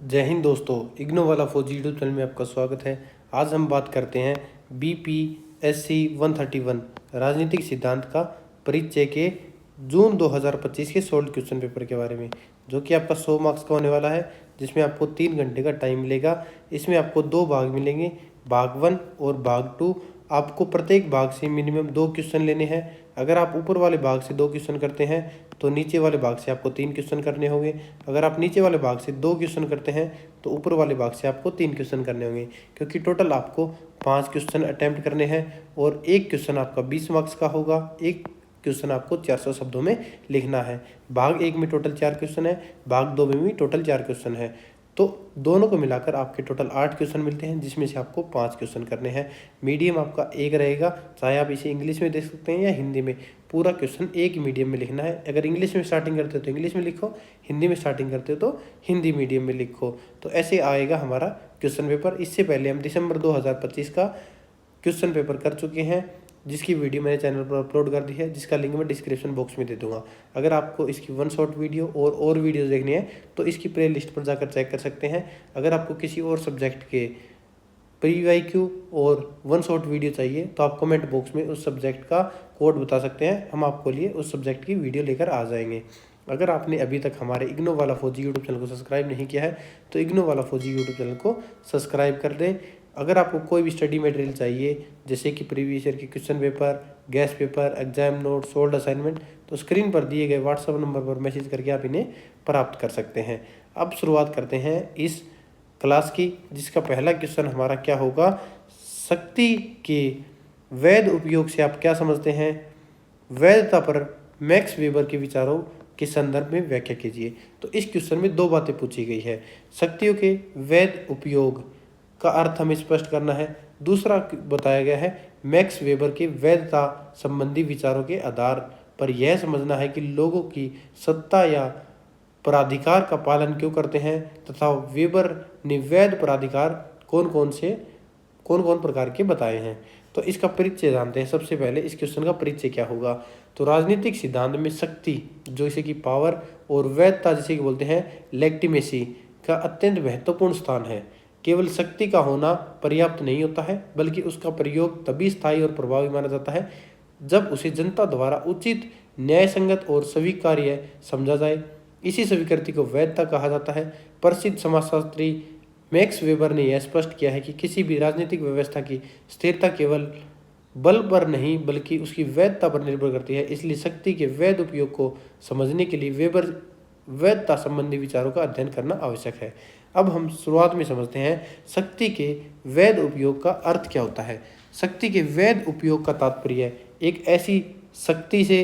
जय हिंद दोस्तों, इग्नो वाला फौजी यूट्यूब चैनल में आपका स्वागत है। आज हम बात करते हैं BPSC 131 राजनीतिक सिद्धांत का परिचय के जून 2025 के सोल्ड क्वेश्चन पेपर के बारे में, जो कि आपका 100 मार्क्स का होने वाला है, जिसमें आपको 3 घंटे का टाइम मिलेगा। इसमें आपको 2 भाग मिलेंगे, भाग 1 और भाग 2। आपको प्रत्येक भाग से मिनिमम 2 क्वेश्चन लेने हैं। अगर आप ऊपर वाले भाग से 2 क्वेश्चन करते हैं तो नीचे वाले भाग से आपको 3 क्वेश्चन करने होंगे। अगर आप नीचे वाले भाग से 2 क्वेश्चन करते हैं तो ऊपर वाले भाग से आपको 3 क्वेश्चन करने होंगे, क्योंकि टोटल आपको 5 क्वेश्चन अटैम्प्ट करने हैं और एक क्वेश्चन आपका 20 मार्क्स का होगा। एक क्वेश्चन आपको 400 शब्दों में लिखना है। भाग 1 में टोटल 4 क्वेश्चन है, भाग 2 में भी टोटल 4 क्वेश्चन है, तो दोनों को मिलाकर आपके टोटल 8 क्वेश्चन मिलते हैं, जिसमें से आपको 5 क्वेश्चन करने हैं। मीडियम आपका एक रहेगा, चाहे आप इसे इंग्लिश में देख सकते हैं या हिंदी में। पूरा क्वेश्चन एक मीडियम में लिखना है। अगर इंग्लिश में स्टार्टिंग करते हो तो इंग्लिश में लिखो, हिंदी में स्टार्टिंग करते हो तो हिंदी मीडियम में लिखो। तो ऐसे आएगा हमारा क्वेश्चन पेपर। इससे पहले हम दिसंबर 2025 का क्वेश्चन पेपर कर चुके हैं, जिसकी वीडियो मैंने चैनल पर अपलोड कर दी है, जिसका लिंक मैं डिस्क्रिप्शन बॉक्स में दे दूंगा। अगर आपको इसकी वन शॉट वीडियो और वीडियोस देखनी है तो इसकी प्ले लिस्ट पर जाकर चेक कर सकते हैं। अगर आपको किसी और सब्जेक्ट के PYQ और वन शॉट वीडियो चाहिए तो आप कमेंट बॉक्स में उस सब्जेक्ट का कोड बता सकते हैं, हम आपको लिए उस सब्जेक्ट की वीडियो लेकर आ जाएंगे। अगर आपने अभी तक हमारे इग्नो वाला फौजी यूट्यूब चैनल को सब्सक्राइब नहीं किया है तो इग्नो वाला फौजी यूट्यूब चैनल को सब्सक्राइब कर दें। अगर आपको कोई भी स्टडी मटेरियल चाहिए, जैसे कि प्रीवियस ईयर के question paper, guest paper, exam note, solved assignment, तो स्क्रीन पर दिए गए व्हाट्सएप नंबर पर मैसेज करके आप इन्हें प्राप्त कर सकते हैं। अब शुरुआत करते हैं इस क्लास की, जिसका पहला क्वेश्चन हमारा क्या होगा, शक्ति के वैध उपयोग से आप क्या समझते हैं। वैधता पर मैक्स वेबर के विचारों के संदर्भ में व्याख्या कीजिए। तो इस क्वेश्चन में 2 बातें पूछी गई है। शक्तियों के वैध उपयोग का अर्थ हमें स्पष्ट करना है। दूसरा बताया गया है मैक्स वेबर के वैधता संबंधी विचारों के आधार पर यह समझना है कि लोगों की सत्ता या प्राधिकार का पालन क्यों करते हैं, तथा वेबर ने वैध प्राधिकार कौन कौन प्रकार के बताए हैं। तो इसका परिचय जानते हैं। सबसे पहले इस क्वेश्चन का परिचय क्या होगा। तो राजनीतिक सिद्धांत में शक्ति, जो इसे की पावर, और वैधता, जिसे कि बोलते हैं लेगिटिमेसी, का अत्यंत महत्वपूर्ण स्थान है। केवल शक्ति का होना पर्याप्त नहीं होता है, बल्कि उसका प्रयोग तभी स्थायी और प्रभावी माना जाता है जब उसे जनता द्वारा उचित, न्यायसंगत और स्वीकार्य समझा जाए। इसी स्वीकृति को वैधता कहा जाता है। प्रसिद्ध समाजशास्त्री मैक्स वेबर ने यह स्पष्ट किया है कि किसी भी राजनीतिक व्यवस्था की स्थिरता केवल बल पर नहीं बल्कि उसकी वैधता पर निर्भर करती है। इसलिए शक्ति के वैध उपयोग को समझने के लिए वेबर वैधता संबंधी विचारों का अध्ययन करना आवश्यक है। अब हम शुरुआत में समझते हैं शक्ति के वैध उपयोग का अर्थ क्या होता है। शक्ति के वैध उपयोग का तात्पर्य एक ऐसी शक्ति से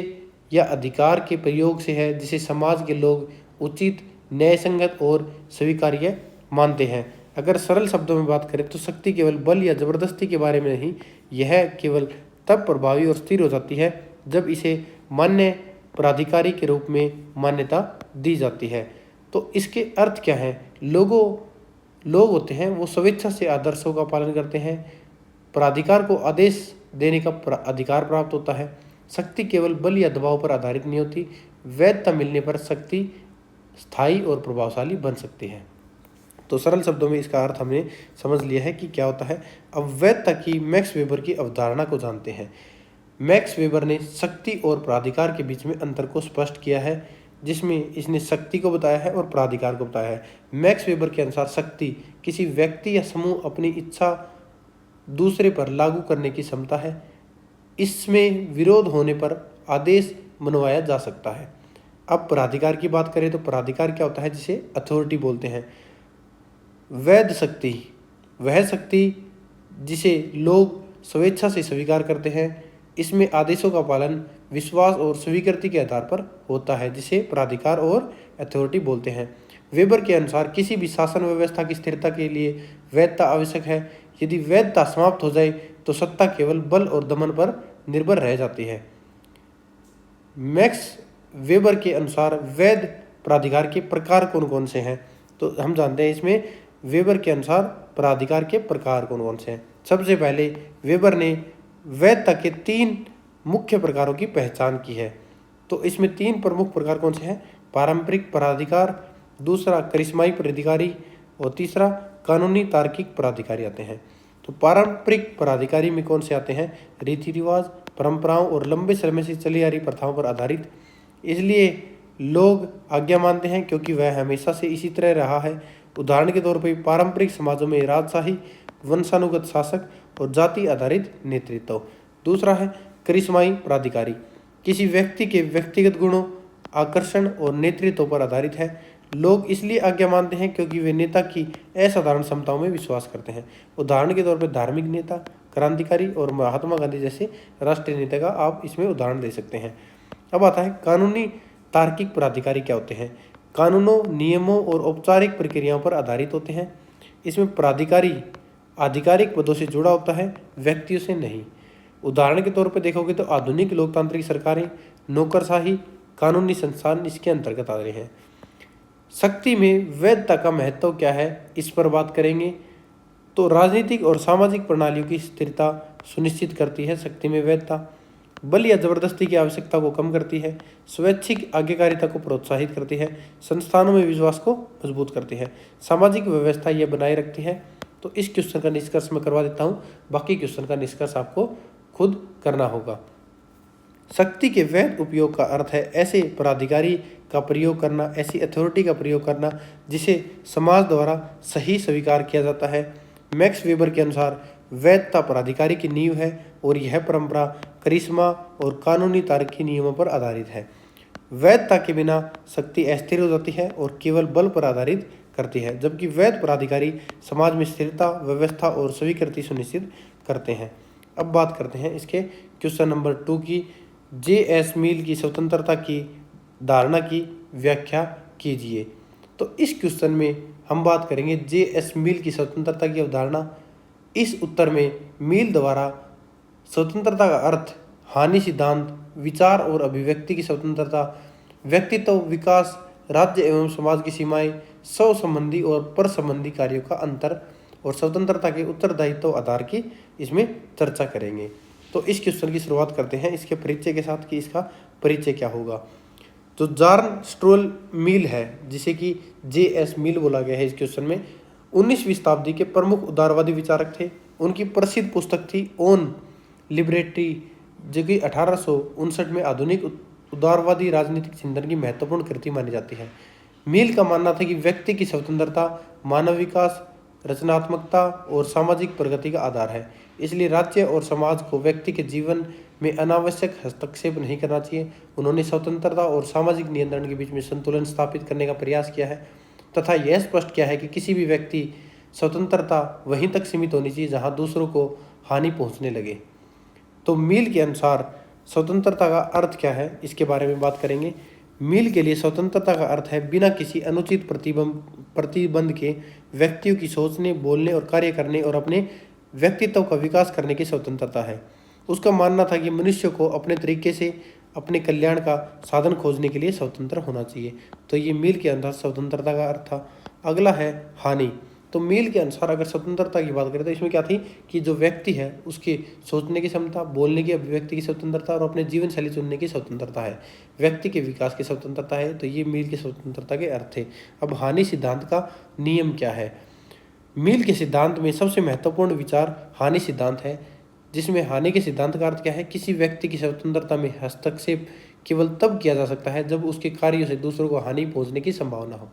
या अधिकार के प्रयोग से है जिसे समाज के लोग उचित, न्यायसंगत और स्वीकार्य मानते हैं। अगर सरल शब्दों में बात करें तो शक्ति केवल बल या जबरदस्ती के बारे में नहीं, यह केवल तब प्रभावी और स्थिर हो जाती है जब इसे मान्य प्राधिकारी के रूप में मान्यता दी जाती है। तो इसके अर्थ क्या है। लोग होते हैं वो स्वेच्छा से आदर्शों का पालन करते हैं। प्राधिकार को आदेश देने का अधिकार प्राप्त होता है। शक्ति केवल बल या दबाव पर आधारित नहीं होती। वैधता मिलने पर शक्ति स्थायी और प्रभावशाली बन सकती है। तो सरल शब्दों में इसका अर्थ हमने समझ लिया है कि क्या होता है। अब वैधता की मैक्स वेबर की अवधारणा को जानते हैं। मैक्स वेबर ने शक्ति और प्राधिकार के बीच में अंतर को स्पष्ट किया है, जिसमें इसने शक्ति को बताया है और प्राधिकार को बताया है। मैक्स वेबर के अनुसार शक्ति किसी व्यक्ति या समूह अपनी इच्छा दूसरे पर लागू करने की क्षमता है। इसमें विरोध होने पर आदेश मनवाया जा सकता है। अब प्राधिकार की बात करें तो प्राधिकार क्या होता है, जिसे अथॉरिटी बोलते हैं। वैध शक्ति वह शक्ति जिसे लोग स्वेच्छा से स्वीकार करते हैं। इसमें आदेशों का पालन विश्वास और स्वीकृति के आधार पर होता है, जिसे प्राधिकार और अथॉरिटी बोलते हैं। वेबर के अनुसार किसी भी शासन व्यवस्था की स्थिरता के लिए वैधता आवश्यक है। यदि वैधता समाप्त हो जाए तो सत्ता केवल बल और दमन पर निर्भर रह जाती है। मैक्स वेबर के अनुसार वैध प्राधिकार के प्रकार कौन कौन से हैं, तो हम जानते हैं इसमें वेबर के अनुसार प्राधिकार के प्रकार कौन कौन से हैं। सबसे पहले वेबर ने वैधता के 3 मुख्य प्रकारों की पहचान की है। तो इसमें 3 प्रमुख प्रकार कौन से हैं। पारंपरिक प्राधिकार, दूसरा करिश्माई प्राधिकारी और तीसरा कानूनी तार्किक प्राधिकारी आते हैं। तो पारंपरिक प्राधिकारी में कौन से आते हैं? रीति रिवाज, परंपराओं और लंबे समय से चली आ रही प्रथाओं पर आधारित। इसलिए लोग आज्ञा मानते हैं क्योंकि वह हमेशा से इसी तरह रहा है। उदाहरण के तौर पर पारंपरिक समाजों में राजशाही, वंशानुगत शासक और जाति आधारित नेतृत्व। दूसरा है करिश्माई प्राधिकारी, किसी व्यक्ति के व्यक्तिगत गुणों, आकर्षण और नेतृत्व पर आधारित है। लोग इसलिए आज्ञा मानते हैं क्योंकि वे नेता की असाधारण क्षमताओं में विश्वास करते हैं। उदाहरण के तौर पर धार्मिक नेता, क्रांतिकारी और महात्मा गांधी जैसे राष्ट्रीय नेता का आप इसमें उदाहरण दे सकते हैं। अब आता है कानूनी तार्किक प्राधिकारी क्या होते हैं? कानूनों, नियमों और औपचारिक प्रक्रियाओं पर आधारित होते हैं। इसमें प्राधिकारी आधिकारिक पदों से जुड़ा होता है, व्यक्तियों से नहीं। उदाहरण के तौर पर देखोगे तो आधुनिक लोकतांत्रिक सरकारें, नौकरशाही कानूनी संस्थान इसके अंतर्गत आ रहे हैं। शक्ति में वैधता का महत्व क्या है, इस पर बात करेंगे। तो राजनीतिक और सामाजिक प्रणालियों की स्थिरता सुनिश्चित करती है शक्ति में वैधता। बल या जबरदस्ती की आवश्यकता को कम करती है। स्वैच्छिक आज्ञाकारिता को प्रोत्साहित करती है। संस्थानों में विश्वास को मजबूत करती है। सामाजिक व्यवस्था यह बनाए रखती है। तो इस क्वेश्चन का निष्कर्ष मैं करवा देता हूँ, बाकी क्वेश्चन का निष्कर्ष आपको खुद करना होगा। शक्ति के वैध उपयोग का अर्थ है ऐसे प्राधिकारी का प्रयोग करना, ऐसी अथॉरिटी का प्रयोग करना जिसे समाज द्वारा सही स्वीकार किया जाता है। मैक्स वेबर के अनुसार वैधता प्राधिकारी की नींव है और यह परंपरा, करिश्मा और कानूनी तार्किक नियमों पर आधारित है। वैधता के बिना शक्ति अस्थिर हो जाती है और केवल बल पर आधारित करती है, जबकि वैध प्राधिकारी समाज में स्थिरता, व्यवस्था और स्वीकृति सुनिश्चित करते हैं। अब बात करते हैं इसके क्वेश्चन नंबर 2 की। J.S. मिल की स्वतंत्रता की धारणा की व्याख्या कीजिए। तो इस क्वेश्चन में हम बात करेंगे J.S. मिल की स्वतंत्रता की अवधारणा। इस उत्तर में मिल द्वारा स्वतंत्रता का अर्थ हानि सिद्धांत, विचार और अभिव्यक्ति की स्वतंत्रता, व्यक्तित्व विकास, राज्य एवं समाज की सीमाएं, स्व संबंधी और पर संबंधी कार्यों का अंतर और स्वतंत्रता के उत्तरदायित्व आधार की इसमें चर्चा करेंगे। तो इस क्वेश्चन की शुरुआत करते हैं इसके परिचय के साथ कि इसका परिचय क्या होगा। तो जॉन स्ट्रोल मिल है, जिसे कि J.S. मिल बोला गया है इस क्वेश्चन में, 19वीं शताब्दी के प्रमुख उदारवादी विचारक थे। उनकी प्रसिद्ध पुस्तक थी ऑन लिबर्टी, जो कि 1859 में आधुनिक उदारवादी राजनीतिक चिंतन की महत्वपूर्ण कृति मानी जाती है। मिल का मानना था कि व्यक्ति की स्वतंत्रता मानव विकास, रचनात्मकता और सामाजिक प्रगति का आधार है। इसलिए राज्य और समाज को व्यक्ति के जीवन में अनावश्यक हस्तक्षेप नहीं करना चाहिए। उन्होंने स्वतंत्रता और सामाजिक नियंत्रण के बीच में संतुलन स्थापित करने का प्रयास किया है तथा यह स्पष्ट किया है कि किसी भी व्यक्ति स्वतंत्रता वहीं तक सीमित होनी चाहिए जहां दूसरों को हानि पहुंचने लगे। तो मिल के अनुसार स्वतंत्रता का अर्थ क्या है, इसके बारे में बात करेंगे। मिल के लिए स्वतंत्रता का अर्थ है बिना किसी अनुचित प्रतिबंध के व्यक्तियों की सोचने, बोलने और कार्य करने और अपने व्यक्तित्व का विकास करने की स्वतंत्रता है। उसका मानना था कि मनुष्य को अपने तरीके से अपने कल्याण का साधन खोजने के लिए स्वतंत्र होना चाहिए। तो ये मिल के अनुसार स्वतंत्रता का अर्थ था। अगला है हानि। तो मिल के अनुसार अगर स्वतंत्रता की बात करें तो इसमें क्या थी कि जो व्यक्ति है उसकी सोचने की क्षमता, बोलने की, अभिव्यक्ति की स्वतंत्रता और अपने जीवन शैली चुनने की स्वतंत्रता है, व्यक्ति के विकास की स्वतंत्रता है। तो ये मिल की स्वतंत्रता के अर्थ थे। अब हानि सिद्धांत का नियम क्या है? मिल के सिद्धांत में सबसे महत्वपूर्ण विचार हानि सिद्धांत है, जिसमें हानि के सिद्धांत का अर्थ क्या है? किसी व्यक्ति की स्वतंत्रता में हस्तक्षेप केवल तब किया जा सकता है जब उसके कार्यों से दूसरों को हानि पहुंचने की संभावना हो,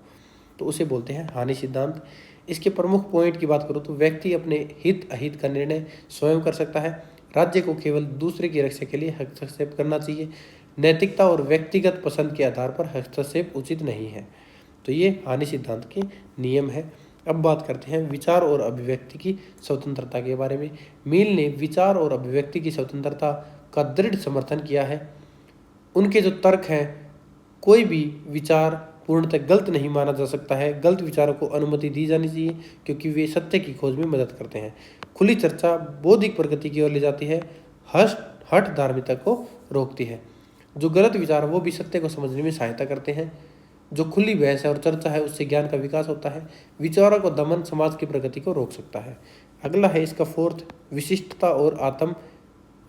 तो उसे बोलते हैं हानि सिद्धांत। इसके प्रमुख पॉइंट की बात करूँ तो व्यक्ति अपने हित अहित का निर्णय स्वयं कर सकता है। राज्य को केवल दूसरे की रक्षा के लिए हस्तक्षेप करना चाहिए। नैतिकता और व्यक्तिगत पसंद के आधार पर हस्तक्षेप उचित नहीं है। तो ये हानि सिद्धांत के नियम है। अब बात करते हैं विचार और अभिव्यक्ति की स्वतंत्रता के बारे में। मिल ने विचार और अभिव्यक्ति की स्वतंत्रता का दृढ़ समर्थन किया है। उनके जो तर्क हैं, कोई भी विचार पूर्णतः गलत नहीं माना जा सकता है। गलत विचारों को अनुमति दी जानी चाहिए क्योंकि वे सत्य की खोज में मदद करते हैं। खुली चर्चा बौद्धिक प्रगति की ओर ले जाती है। हठ धार्मिकता को रोकती है। जो गलत विचार वो भी सत्य को समझने में सहायता करते हैं। जो खुली बहस है और चर्चा है उससे ज्ञान का विकास होता है। विचारों को दमन समाज की प्रगति को रोक सकता है। अगला है इसका फोर्थ, विशिष्टता और आत्म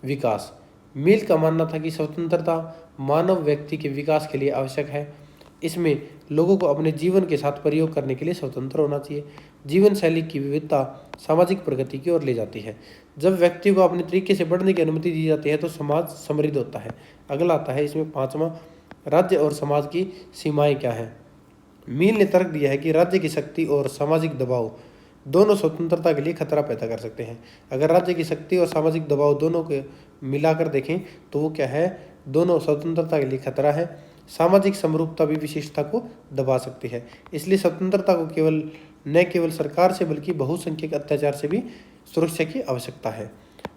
विकास। मिल का मानना था कि स्वतंत्रता मानव व्यक्ति के विकास के लिए आवश्यक है। इसमें लोगों को अपने जीवन के साथ प्रयोग करने के लिए स्वतंत्र होना चाहिए। जीवन शैली की विविधता सामाजिक प्रगति की ओर ले जाती है। जब व्यक्ति को अपने तरीके से बढ़ने की अनुमति दी जाती है तो समाज समृद्ध होता है। अगला आता है इसमें पांचवा, राज्य और समाज की सीमाएं क्या है। मील ने तर्क दिया है कि राज्य की शक्ति और सामाजिक दबाव दोनों स्वतंत्रता के लिए खतरा पैदा कर सकते हैं। अगर राज्य की शक्ति और सामाजिक दबाव दोनों को मिलाकर देखें तो वो क्या है, दोनों स्वतंत्रता के लिए खतरा है। सामाजिक समरूपता भी विशेषता को दबा सकती है। इसलिए स्वतंत्रता को न केवल सरकार से बल्कि बहुसंख्यक अत्याचार से भी सुरक्षा की आवश्यकता है।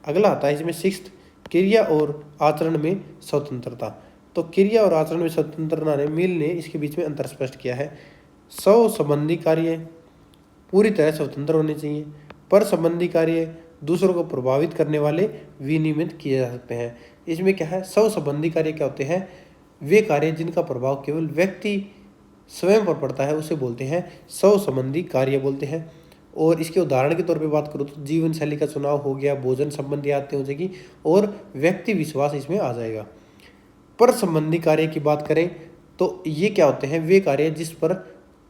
अगला आता है इसमें सिक्स्थ, क्रिया और आचरण में स्वतंत्रता। तो क्रिया और आचरण में स्वतंत्रता ने मिल ने इसके बीच में अंतर स्पष्ट किया है। स्व संबंधी कार्य पूरी तरह स्वतंत्र होने चाहिए। पर संबंधी कार्य दूसरों को प्रभावित करने वाले विनियमित किए जा सकते हैं। इसमें क्या है, स्व संबंधी कार्य क्या होते हैं, वे कार्य जिनका प्रभाव केवल व्यक्ति स्वयं पर पड़ता है उसे बोलते हैं स्व संबंधी कार्य बोलते हैं। और इसके उदाहरण के तौर पे बात करूँ तो जीवन शैली का चुनाव हो गया, भोजन संबंधी आदतें हो जाएगी और व्यक्ति विश्वास इसमें आ जाएगा। पर संबंधी कार्य की बात करें तो ये क्या होते हैं, वे कार्य जिस पर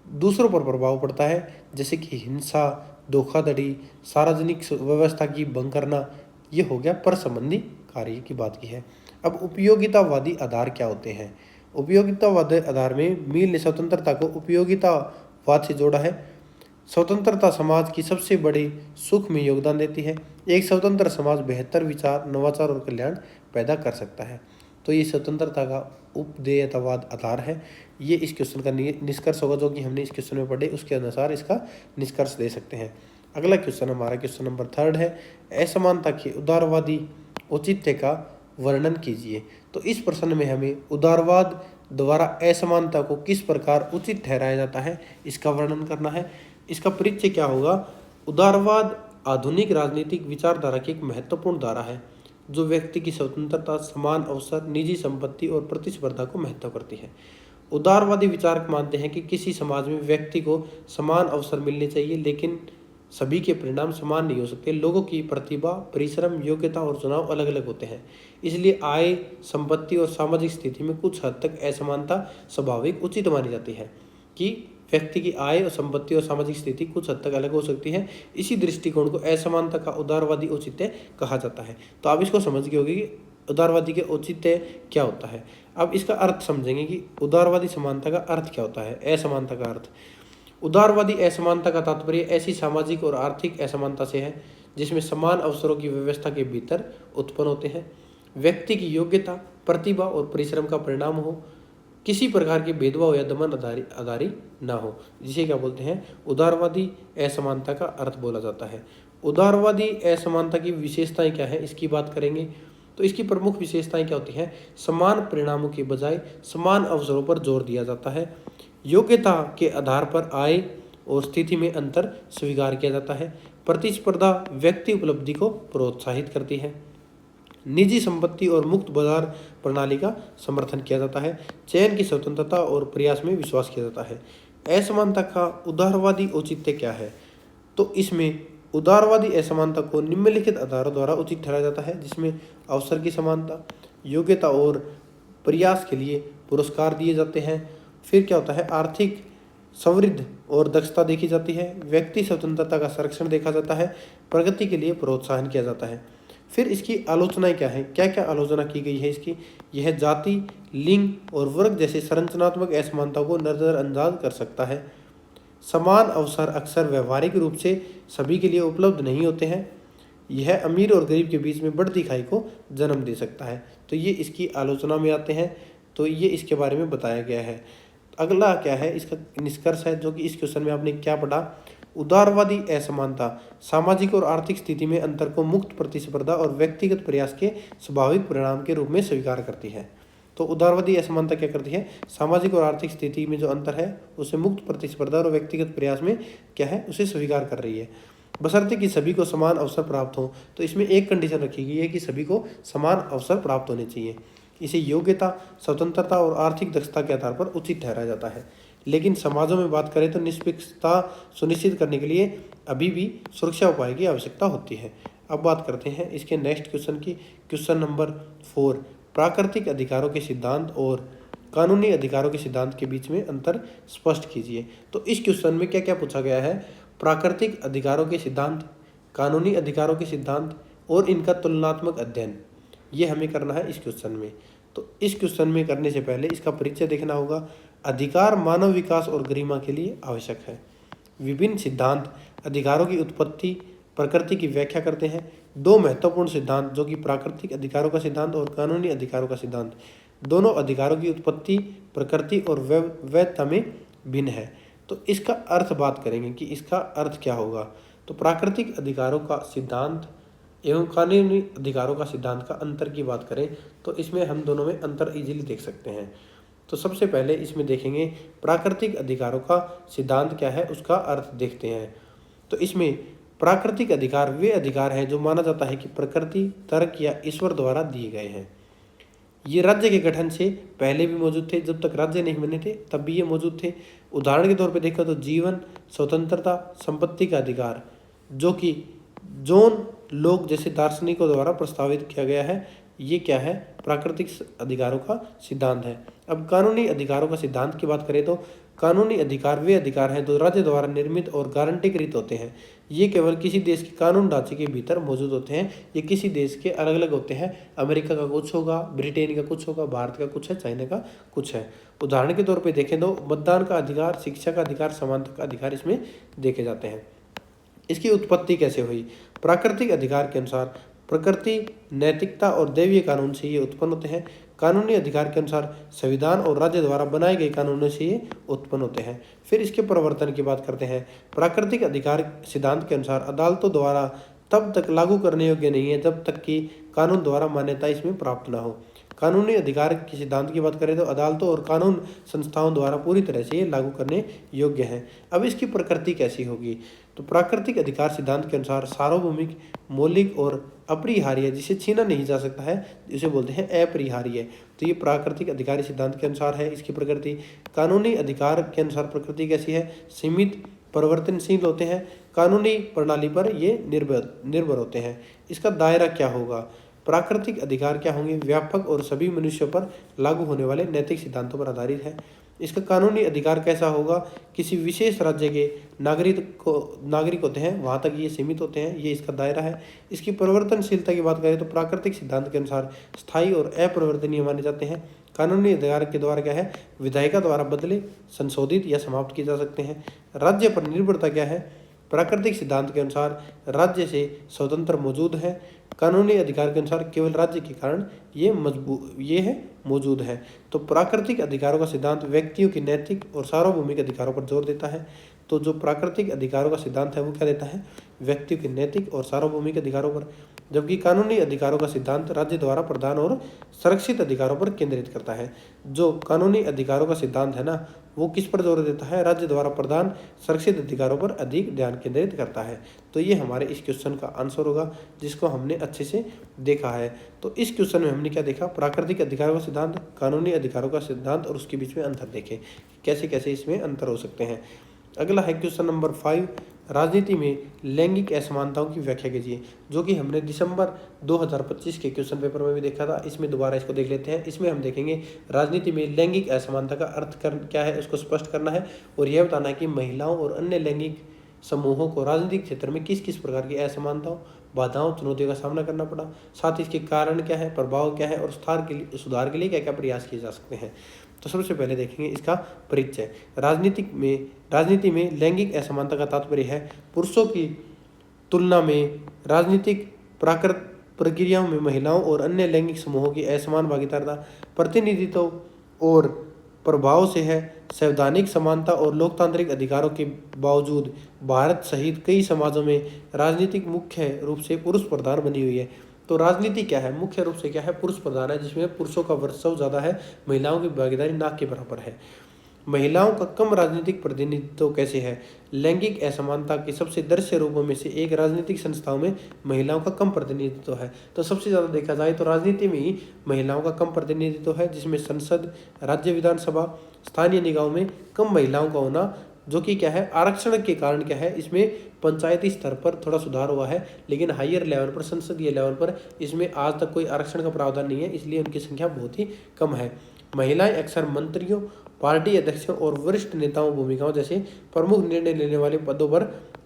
दूसरों पर प्रभाव पड़ता है, जैसे कि हिंसा, धोखाधड़ी, सार्वजनिक व्यवस्था की भंग करना, ये हो गया पर संबंधी कार्य की बात की है। अब उपयोगितावादी आधार क्या होते हैं। उपयोगितावादी आधार में मिल ने स्वतंत्रता को उपयोगितावाद से जोड़ा है। स्वतंत्रता समाज की सबसे बड़ी सुख में योगदान देती है। एक स्वतंत्र समाज बेहतर विचार, नवाचार और कल्याण पैदा कर सकता है। तो ये स्वतंत्रता का उपदेयतावाद आधार है। ये इस क्वेश्चन का निष्कर्ष होगा जो कि हमने इस क्वेश्चन में पढ़े, उसके अनुसार इसका निष्कर्ष दे सकते हैं। अगला क्वेश्चन हमारा क्वेश्चन नंबर 3 है, असमानता के उदारवादी औचित्य का वर्णन कीजिए। तो इस प्रश्न में हमें उदारवाद द्वारा असमानता को किस प्रकार उचित ठहराया जाता है इसका वर्णन करना है। इसका परिचय क्या होगा। उदारवाद आधुनिक राजनीतिक विचारधारा की एक महत्वपूर्ण धारा है जो व्यक्ति की स्वतंत्रता, समान अवसर, निजी संपत्ति और प्रतिस्पर्धा को महत्व करती है। उदारवादी विचारक मानते हैं कि किसी समाज में व्यक्ति को समान अवसर मिलने चाहिए, लेकिन सभी के परिणाम समान नहीं हो सकते। लोगों की प्रतिभा, परिश्रम, योग्यता और चुनाव अलग अलग होते हैं। इसलिए आय, संपत्ति और सामाजिक स्थिति में कुछ हद तक असमानता स्वाभाविक उचित मानी जाती है कि व्यक्ति की आय और संपत्ति और सामाजिक स्थिति कुछ हद तक अलग हो सकती है। इसी दृष्टिकोण को असमानता का उदारवादी औचित्य कहा जाता है। तो आप इसको समझ गए होंगे कि उदारवादी के औचित्य क्या होता है। अब इसका अर्थ समझेंगे कि उदारवादी समानता का अर्थ क्या होता है। असमानता का अर्थ, उदारवादी असमानता का तात्पर्य ऐसी सामाजिक और आर्थिक असमानता से है जिसमें समान अवसरों की व्यवस्था के भीतर उत्पन्न होते हैं। व्यक्ति की योग्यता, प्रतिभा और परिश्रम का परिणाम हो, किसी प्रकार के भेदभाव या दमन आधारी ना हो, जिसे क्या बोलते हैं, उदारवादी असमानता का अर्थ बोला जाता है। उदारवादी असमानता की विशेषताएं क्या है इसकी बात करेंगे। तो इसकी प्रमुख विशेषताएं क्या होती हैं। समान परिणामों के बजाय समान अवसरों पर जोर दिया जाता है। योग्यता के आधार पर आय और स्थिति में अंतर स्वीकार किया जाता है। प्रतिस्पर्धा व्यक्ति उपलब्धि को प्रोत्साहित करती है। निजी संपत्ति और मुक्त बाजार प्रणाली का समर्थन किया जाता है। चयन की स्वतंत्रता और प्रयास में विश्वास किया जाता है। असमानता का उदारवादी औचित्य क्या है। तो इसमें उदारवादी असमानता को निम्नलिखित आधारों द्वारा उचित ठहराया जाता है, जिसमें अवसर की समानता, योग्यता और प्रयास के लिए पुरस्कार दिए जाते हैं। फिर क्या होता है, आर्थिक समृद्धि और दक्षता देखी जाती है। व्यक्ति स्वतंत्रता का संरक्षण देखा जाता है। प्रगति के लिए प्रोत्साहन किया जाता है। फिर इसकी आलोचनाएं क्या है, क्या क्या आलोचना की गई है इसकी। यह जाति, लिंग और वर्ग जैसे संरचनात्मक असमानता को नजरअंदाज कर सकता है। समान अवसर अक्सर व्यवहारिक रूप से सभी के लिए उपलब्ध नहीं होते हैं। यह अमीर और गरीब के बीच में बढ़ती खाई को जन्म दे सकता है। तो ये इसकी आलोचना में आते हैं। तो ये इसके बारे में बताया गया है। अगला क्या है, इसका निष्कर्ष है जो कि इस क्वेश्चन में आपने क्या पढ़ा। उदारवादी असमानता सामाजिक और आर्थिक स्थिति में अंतर को मुक्त प्रतिस्पर्धा और व्यक्तिगत प्रयास के स्वाभाविक परिणाम के रूप में स्वीकार करती है। तो उदारवादी असमानता क्या करती है, सामाजिक और आर्थिक स्थिति में जो अंतर है उसे मुक्त प्रतिस्पर्धा और व्यक्तिगत प्रयास में क्या है उसे स्वीकार कर रही है, बशर्ते कि सभी को समान अवसर प्राप्त हो। तो इसमें एक कंडीशन रखी गई है कि सभी को समान अवसर प्राप्त होने चाहिए। इसे योग्यता, स्वतंत्रता और आर्थिक दक्षता के आधार पर उचित ठहराया जाता है। लेकिन समाजों में बात करें तो निष्पक्षता सुनिश्चित करने के लिए अभी भी सुरक्षा उपाय की आवश्यकता होती है। अब बात करते हैं इसके नेक्स्ट क्वेश्चन की, क्वेश्चन नंबर 4, प्राकृतिक अधिकारों के सिद्धांत और कानूनी अधिकारों के सिद्धांत के बीच में अंतर स्पष्ट कीजिए। तो इस क्वेश्चन में क्या क्या पूछा गया है, प्राकृतिक अधिकारों के सिद्धांत, कानूनी अधिकारों के सिद्धांत और इनका तुलनात्मक अध्ययन, ये हमें करना है इस क्वेश्चन में। तो इस क्वेश्चन में करने से पहले इसका परिचय देखना होगा। अधिकार मानव विकास और गरिमा के लिए आवश्यक है। विभिन्न सिद्धांत अधिकारों की उत्पत्ति, प्रकृति की व्याख्या करते हैं। दो महत्वपूर्ण सिद्धांत जो कि प्राकृतिक अधिकारों का सिद्धांत और कानूनी अधिकारों का सिद्धांत, दोनों अधिकारों की उत्पत्ति, प्रकृति और वैधता में भिन्न है। तो इसका अर्थ बात करेंगे कि इसका अर्थ क्या होगा। तो प्राकृतिक अधिकारों का सिद्धांत एवं कानूनी अधिकारों का सिद्धांत का अंतर की बात करें तो इसमें हम दोनों में अंतर इजीली देख सकते हैं। तो सबसे पहले इसमें देखेंगे प्राकृतिक अधिकारों का सिद्धांत क्या है, उसका अर्थ देखते हैं। तो इसमें प्राकृतिक अधिकार वे अधिकार हैं जो माना जाता है कि प्रकृति, तर्क या ईश्वर द्वारा दिए गए हैं। ये राज्य के गठन से पहले भी मौजूद थे, जब तक राज्य नहीं बने थे तब भी ये मौजूद थे। उदाहरण के तौर पे देखा तो जीवन, स्वतंत्रता, संपत्ति का अधिकार, जो कि जॉन लोक जैसे दार्शनिकों द्वारा प्रस्तावित किया गया है, ये क्या है, प्राकृतिक अधिकारों का सिद्धांत है। अब कानूनी अधिकारों का सिद्धांत की बात करें तो कानूनी अधिकार वे अधिकार हैं जो राज्य द्वारा निर्मित और गारंटीकृत होते हैं। ये केवल किसी देश के कानून ढांचे के भीतर मौजूद होते हैं। ये किसी देश के अलग अलग होते हैं। अमेरिका का कुछ होगा, ब्रिटेन का कुछ होगा, भारत का कुछ है, चाइना का कुछ है। उदाहरण के तौर पे देखें तो मतदान का अधिकार, शिक्षा का अधिकार, समानता का अधिकार इसमें देखे जाते हैं। इसकी उत्पत्ति कैसे हुई, प्राकृतिक अधिकार के अनुसार प्रकृति, नैतिकता और दैवीय कानून से ये उत्पन्न होते हैं। कानूनी अधिकार के अनुसार संविधान और राज्य द्वारा बनाए गए कानूनों से ये उत्पन्न होते हैं। फिर इसके प्रवर्तन की बात करते हैं। प्राकृतिक अधिकार सिद्धांत के अनुसार अदालतों द्वारा तब तक लागू करने योग्य नहीं है जब तक कि कानून द्वारा मान्यता इसमें प्राप्त न हो। कानूनी अधिकार के सिद्धांत की बात करें तो अदालतों और कानून संस्थाओं द्वारा पूरी तरह से ये लागू करने योग्य हैं। अब इसकी प्रकृति कैसी होगी, तो प्राकृतिक अधिकार सिद्धांत के अनुसार सार्वभौमिक, मौलिक और अपरिहार्य, जिसे छीना नहीं जा सकता है, इसे बोलते हैं अपरिहार्य। तो ये प्राकृतिक अधिकारी सिद्धांत के अनुसार है इसकी प्रकृति। कानूनी अधिकार के अनुसार प्रकृति कैसी है, सीमित, परिवर्तनशील होते हैं, कानूनी प्रणाली पर ये निर्भर होते हैं। इसका दायरा क्या होगा, प्राकृतिक अधिकार क्या होंगे, व्यापक और सभी मनुष्यों पर लागू होने वाले नैतिक सिद्धांतों पर आधारित है। इसका कानूनी अधिकार कैसा होगा, किसी विशेष राज्य के नागरिक होते हैं वहाँ तक ये सीमित होते हैं, ये इसका दायरा है। इसकी परिवर्तनशीलता की बात करें तो प्राकृतिक सिद्धांत के अनुसार स्थायी और अपरिवर्तनीय माने जाते हैं। कानूनी अधिकार के द्वारा क्या है, विधायिका द्वारा बदले, संशोधित या समाप्त किए जा सकते हैं। राज्य पर निर्भरता क्या है, प्राकृतिक सिद्धांत के अनुसार राज्य से स्वतंत्र मौजूद है। कानूनी अधिकार के अनुसार केवल राज्य के कारण ये मौजूद है। तो प्राकृतिक अधिकारों का सिद्धांत व्यक्तियों की नैतिक और सार्वभौमिक अधिकारों पर जोर देता है। तो जो प्राकृतिक अधिकारों का सिद्धांत है वो क्या देता है, व्यक्तियों के नैतिक और सार्वभौमिक अधिकारों पर, जबकि कानूनी अधिकारों का सिद्धांत राज्य द्वारा प्रदान और संरक्षित अधिकारों पर केंद्रित करता है। जो कानूनी अधिकारों का सिद्धांत है ना, वो किस पर जोर देता है, राज्य द्वारा प्रदान संरक्षित अधिकारों पर अधिक ध्यान केंद्रित करता है। तो ये हमारे इस क्वेश्चन का आंसर होगा जिसको हमने अच्छे से देखा है। तो इस क्वेश्चन में हमने क्या देखा, प्राकृतिक अधिकारों का सिद्धांत, कानूनी अधिकारों का सिद्धांत और उसके बीच में अंतर देखे, कैसे कैसे इसमें अंतर हो सकते हैं। अगला है क्वेश्चन नंबर 5, राजनीति में लैंगिक असमानताओं की व्याख्या कीजिए, जो कि हमने दिसंबर 2025 के क्वेश्चन पेपर में भी देखा था। इसमें दोबारा इसको देख लेते हैं। इसमें हम देखेंगे राजनीति में लैंगिक असमानता का अर्थ क्या है, उसको स्पष्ट करना है और यह बताना है कि महिलाओं और अन्य लैंगिक समूहों को राजनीतिक क्षेत्र में किस किस प्रकार की असमानताओं, बाधाओं, चुनौतियों का सामना करना पड़ा, साथ ही इसके कारण क्या है, प्रभाव क्या है और सुधार के लिए क्या क्या प्रयास किए जा सकते हैं। तो सबसे पहले देखेंगे इसका परिचय। राजनीति में लैंगिक असमानता का तात्पर्य है पुरुषों की तुलना में राजनीतिक प्रक्रियाओं में महिलाओं और अन्य लैंगिक समूहों की असमान भागीदारता, प्रतिनिधित्व और प्रभाव से है। संवैधानिक समानता और लोकतांत्रिक अधिकारों के बावजूद भारत सहित कई समाजों में राजनीतिक मुख्य रूप से पुरुष प्रधान बनी हुई है। तो राजनीति क्या है, मुख्य रूप से क्या है, पुरुष प्रधान है, जिसमें पुरुषों का वर्चस्व ज़्यादा है, महिलाओं की भागीदारी ना के बराबर है। महिलाओं का कम राजनीतिक प्रतिनिधित्व कैसे है, लैंगिक असमानता के सबसे दृश्य रूपों में से एक राजनीतिक संस्थाओं में महिलाओं का कम प्रतिनिधित्व है। तो सबसे ज़्यादा देखा जाए तो राजनीति में ही महिलाओं का कम प्रतिनिधित्व है, जिसमें संसद, राज्य विधानसभा, स्थानीय निकायों में कम महिलाओं का होना, जो कि क्या है, आरक्षण के कारण क्या है, इसमें पंचायती स्तर पर थोड़ा सुधार हुआ है, लेकिन हायर लेवल पर, संसदीय लेवल पर इसमें आज तक कोई आरक्षण का प्रावधान नहीं है, इसलिए उनकी संख्या बहुत ही कम है। महिलाएं अक्सर मंत्रियों, पार्टी अध्यक्षों और वरिष्ठ नेताओं भूमिकाओं जैसे प्रमुख निर्णय लेने वाले पदों पर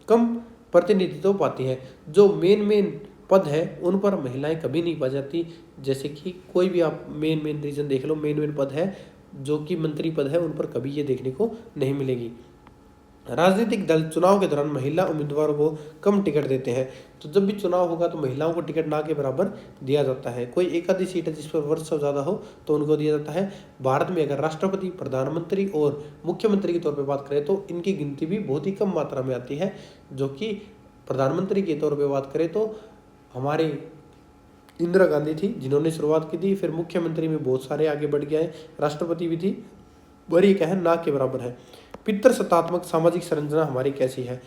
कम प्रतिनिधित्व पाती है। जो मेन पद है उन पर महिलाएं कभी नहीं पा जाती। जैसे कि कोई भी आप मेन रीजन देख लो, मेन पद है जो कि मंत्री पद है, उन पर कभी ये देखने को नहीं मिलेगी। राजनीतिक दल चुनाव के दौरान महिला उम्मीदवारों को कम टिकट देते हैं। तो जब भी चुनाव होगा तो महिलाओं को टिकट ना के बराबर दिया जाता है। कोई एक आधी सीट है जिस पर वर्चस्व ज़्यादा हो तो उनको दिया जाता है। भारत में अगर राष्ट्रपति, प्रधानमंत्री और मुख्यमंत्री के तौर पर बात करें तो इनकी गिनती भी बहुत ही कम मात्रा में आती है। जो कि प्रधानमंत्री के तौर पर बात करें तो हमारे इंदिरा गांधी थी जिन्होंने शुरुआत की थी, फिर मुख्यमंत्री में बहुत सारे आगे बढ़ गए, राष्ट्रपति भी थी, पर ये क्या है, ना के बराबर है। पितृसत्तात्मक सामाजिक संरचना हमारी कैसी है?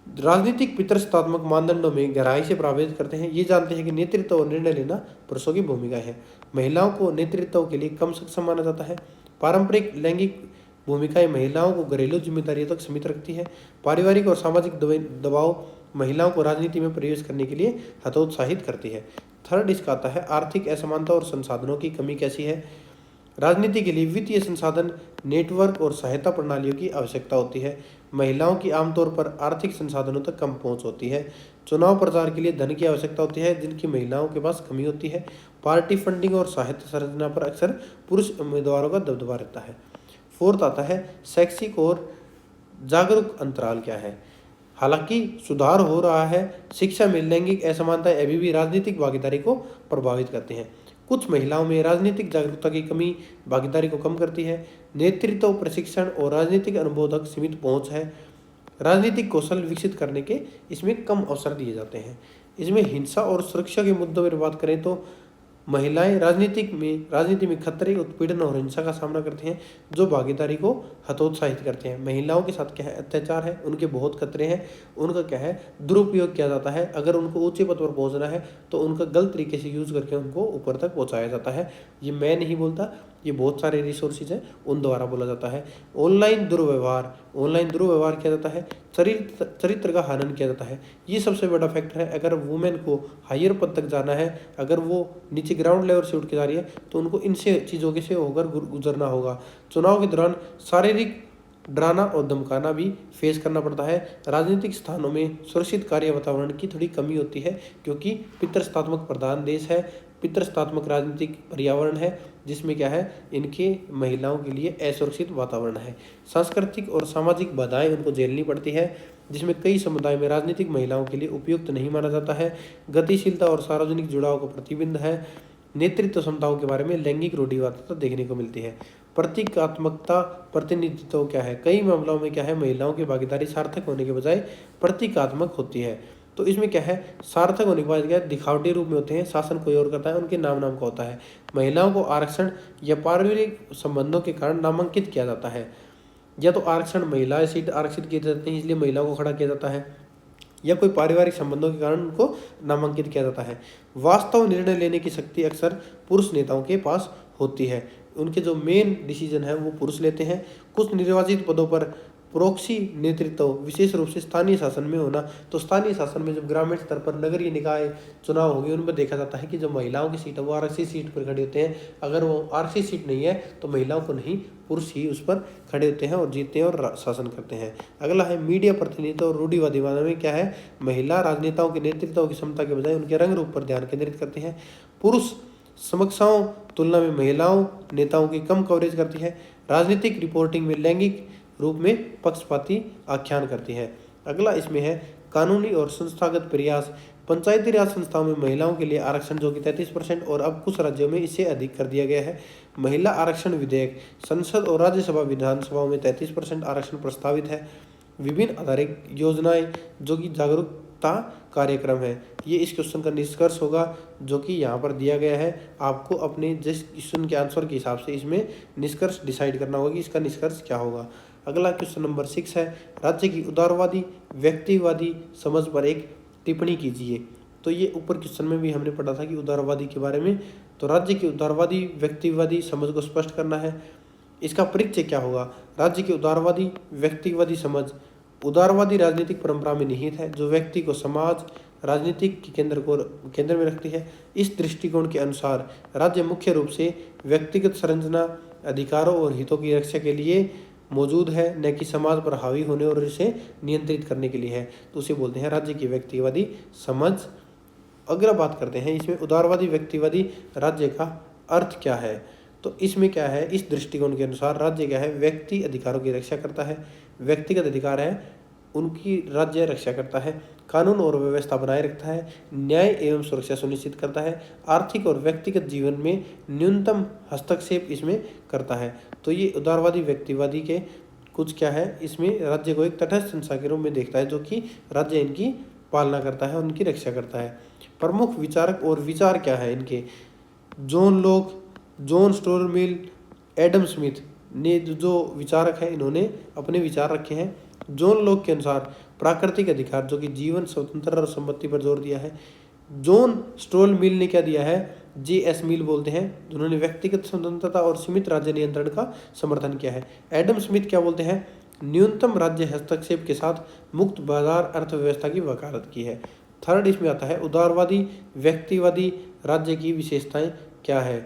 राजनीतिक पितृसत्तात्मक मानदंडों में गहराई से प्रभावित करते हैं। ये जानते हैं कि नेतृत्व और निर्णय लेना पुरुषों की भूमिका है। महिलाओं को नेतृत्व के लिए कम सक्षम माना जाता है। पारंपरिक लैंगिक भूमिकाएं महिलाओं को घरेलू जिम्मेदारियों तक सीमित रखती है। पारिवारिक और सामाजिक दबाव महिलाओं को राजनीति में प्रवेश करने के लिए हतोत्साहित करती है। थर्ड इसका आता है आर्थिक असमानता और संसाधनों की कमी कैसी है? राजनीति के लिए वित्तीय संसाधन, नेटवर्क और सहायता प्रणालियों की आवश्यकता होती है। महिलाओं की आमतौर पर आर्थिक संसाधनों तक कम पहुंच होती है। चुनाव प्रचार के लिए धन की आवश्यकता होती है जिनकी महिलाओं के पास कमी होती है। पार्टी फंडिंग और सहायता संरचना पर अक्सर पुरुष उम्मीदवारों का दबदबा रहता है। फोर्थ आता है शैक्षिक और जागरूक अंतराल क्या है? हालांकि सुधार हो रहा है, शिक्षा में लैंगिक असमानताएं अभी भी राजनीतिक भागीदारी को प्रभावित करती हैं। कुछ महिलाओं में राजनीतिक जागरूकता की कमी भागीदारी को कम करती है। नेतृत्व प्रशिक्षण और राजनीतिक अनुभव तक सीमित पहुंच है। राजनीतिक कौशल विकसित करने के इसमें कम अवसर दिए जाते हैं। इसमें हिंसा और सुरक्षा के मुद्दों पर बात करें तो महिलाएं राजनीति में खतरे, उत्पीड़न और हिंसा का सामना करती हैं जो भागीदारी को हतोत्साहित करते हैं। महिलाओं के साथ क्या है, अत्याचार है, उनके बहुत खतरे हैं, उनका क्या है, दुरुपयोग किया जाता है। अगर उनको ऊंचे पद पर पहुंचना है तो उनका गलत तरीके से यूज करके उनको ऊपर तक पहुंचाया जाता है। ये मैं नहीं बोलता, ये बहुत सारे रिसोर्सेज हैं उन द्वारा बोला जाता है। ऑनलाइन दुर्व्यवहार किया जाता है। चरित्र का हनन किया जाता है। ये सबसे बड़ा फैक्टर है। अगर वुमेन को हायर पद तक जाना है, अगर वो नीचे ग्राउंड लेवल से उठ के जा रही है तो उनको इनसे चीज़ों के से होकर गुजरना होगा। चुनाव के दौरान शारीरिक डराना और धमकाना भी फेस करना पड़ता है। राजनीतिक स्थानों में सुरक्षित कार्य वातावरण की थोड़ी कमी होती है क्योंकि पितृसत्तात्मक प्रधान देश है, पितृसत्तात्मक राजनीतिक पर्यावरण है जिसमें क्या है, इनके महिलाओं के लिए असुरक्षित वातावरण है। सांस्कृतिक और सामाजिक बाधाएं उनको झेलनी पड़ती है जिसमें कई समुदाय में राजनीतिक महिलाओं के लिए उपयुक्त नहीं माना जाता है। गतिशीलता और सार्वजनिक जुड़ाव का प्रतिबिंब है। नेतृत्व क्षमताओं के बारे में लैंगिक रूढ़िवादिता देखने को मिलती है। प्रतीकात्मकता प्रतिनिधित्व क्या है? कई मामलों में क्या है, महिलाओं की भागीदारी सार्थक होने के बजाय प्रतीकात्मक होती है। तो इसमें क्या है, सार्थक होने के बाद क्या है, दिखावटी रूप में होते हैं, शासन कोई और करता है, उनके नाम का होता है। महिलाओं को आरक्षण या पारिवारिक संबंधों के कारण नामांकित किया जाता है। या तो आरक्षण, महिला सीट आरक्षित किए जाते हैं इसलिए महिलाओं को खड़ा किया जाता है, या कोई पारिवारिक संबंधों के कारण उनको नामांकित किया जाता है। वास्तव निर्णय लेने की शक्ति अक्सर पुरुष नेताओं के पास होती है। उनके जो मेन डिसीजन है वो पुरुष लेते हैं। कुछ निर्वाचित पदों पर प्रोक्सी नेतृत्व, विशेष रूप से स्थानीय शासन में होना। तो स्थानीय शासन में जब ग्रामीण स्तर पर नगरीय निकाय चुनाव होंगे उनमें देखा जाता है कि जो महिलाओं की सीट है वो आरक्षित सीट पर खड़े होते हैं। अगर वो आरक्षित सीट नहीं है तो महिलाओं को नहीं, पुरुष ही उस पर खड़े होते हैं और जीतते हैं और शासन करते हैं। अगला है मीडिया प्रतिनिधित्व और रूढ़िवादिवाद में क्या है, महिला राजनेताओं के नेतृत्व की क्षमता के बजाय उनके रंग रूप पर ध्यान केंद्रित करते हैं। पुरुष समकक्षों तुलना में महिलाओं नेताओं की कम कवरेज करती है। राजनीतिक रिपोर्टिंग में लैंगिक रूप में पक्षपाती आख्यान करती है। अगला इसमें है कानूनी और संस्थागत प्रयास। पंचायती राज संस्थाओं में महिलाओं के लिए आरक्षण जो कि 33% और अब कुछ राज्यों में इससे अधिक कर दिया गया है। महिला आरक्षण विधेयक, संसद और राज्यसभा विधानसभाओं में 33% आरक्षण प्रस्तावित है। विभिन्न आधारित योजनाएं जो कि जागरूकता कार्यक्रम है, ये इस क्वेश्चन का निष्कर्ष होगा जो कि यहाँ पर दिया गया है। आपको अपने जिस क्वेश्चन के आंसर के हिसाब से इसमें निष्कर्ष डिसाइड करना होगा कि इसका निष्कर्ष क्या होगा। अगला क्वेश्चन नंबर 6 है, राज्य की उदारवादी व्यक्तिवादी समझ पर एक टिप्पणी कीजिए। तो ये ऊपर क्वेश्चन में भी हमने पढ़ा था कि उदारवादी के बारे में। तो राज्य की उदारवादी व्यक्तिवादी समझ को स्पष्ट करना है। इसका परिचय क्या होगा? राज्य की उदारवादी व्यक्तिवादी समझ उदारवादी राजनीतिक परंपरा में निहित है जो व्यक्ति को समाज, राजनीतिक के केंद्र में रखती है। इस दृष्टिकोण के अनुसार राज्य मुख्य रूप से व्यक्तिगत संरचना, अधिकारों और हितों की रक्षा के लिए मौजूद है, न कि समाज पर हावी होने और इसे नियंत्रित करने के लिए है। तो उसे बोलते हैं राज्य की व्यक्तिवादी समझ। अगर बात करते हैं इसमें उदारवादी व्यक्तिवादी राज्य का अर्थ क्या है, तो इसमें क्या है, इस दृष्टिकोण के अनुसार राज्य क्या है, व्यक्ति अधिकारों की रक्षा करता है, व्यक्तिगत अधिकार है उनकी राज्य रक्षा करता है, कानून और व्यवस्था बनाए रखता है, न्याय एवं सुरक्षा सुनिश्चित करता है, आर्थिक और व्यक्तिगत जीवन में न्यूनतम हस्तक्षेप इसमें करता है। तो ये उदारवादी व्यक्तिवादी के कुछ क्या है, इसमें राज्य को एक तटस्थ संस्था के रूप में देखता है जो कि राज्य इनकी पालना करता है, उनकी रक्षा करता है। प्रमुख विचारक और विचार क्या है इनके, John Locke, John Stuart Mill, Adam Smith ने जो विचारक हैं इन्होंने अपने विचार रखे हैं। जॉन लॉक के अनुसार प्राकृतिक अधिकार जो कि जीवन, स्वतंत्रता और संपत्ति पर जोर दिया है। जॉन स्टुअर्ट मिल ने क्या दिया है, J.S. मिल बोलते हैं जिन्होंने व्यक्तिगत स्वतंत्रता और सीमित राज्य नियंत्रण का समर्थन किया है। एडम स्मिथ क्या बोलते हैं, न्यूनतम राज्य हस्तक्षेप के साथ मुक्त बाजार अर्थव्यवस्था की वकालत की है। थर्ड इसमें आता है उदारवादी व्यक्तिवादी राज्य की विशेषताएं क्या है।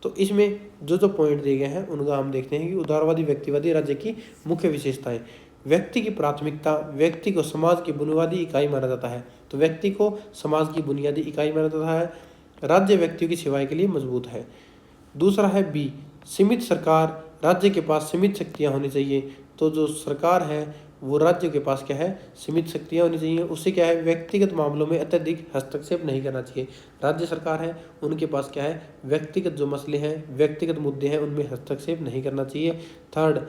तो इसमें जो पॉइंट दिए गए हैं उनका हम देखते हैं कि उदारवादी व्यक्तिवादी राज्य की मुख्य विशेषताएं। व्यक्ति की प्राथमिकता, व्यक्ति को समाज की बुनियादी इकाई माना जाता है, तो व्यक्ति को समाज की बुनियादी इकाई माना जाता है। राज्य व्यक्तियों की सेवाएं के लिए मजबूत है। दूसरा है बी, सीमित सरकार, राज्य के पास सीमित शक्तियां होनी चाहिए। तो जो सरकार है वो राज्य के पास क्या है, सीमित शक्तियां होनी चाहिए। उससे क्या है, व्यक्तिगत मामलों में अत्यधिक हस्तक्षेप नहीं करना चाहिए। राज्य सरकार है उनके पास क्या है, व्यक्तिगत जो मसले हैं, व्यक्तिगत मुद्दे हैं उनमें हस्तक्षेप नहीं करना चाहिए। थर्ड,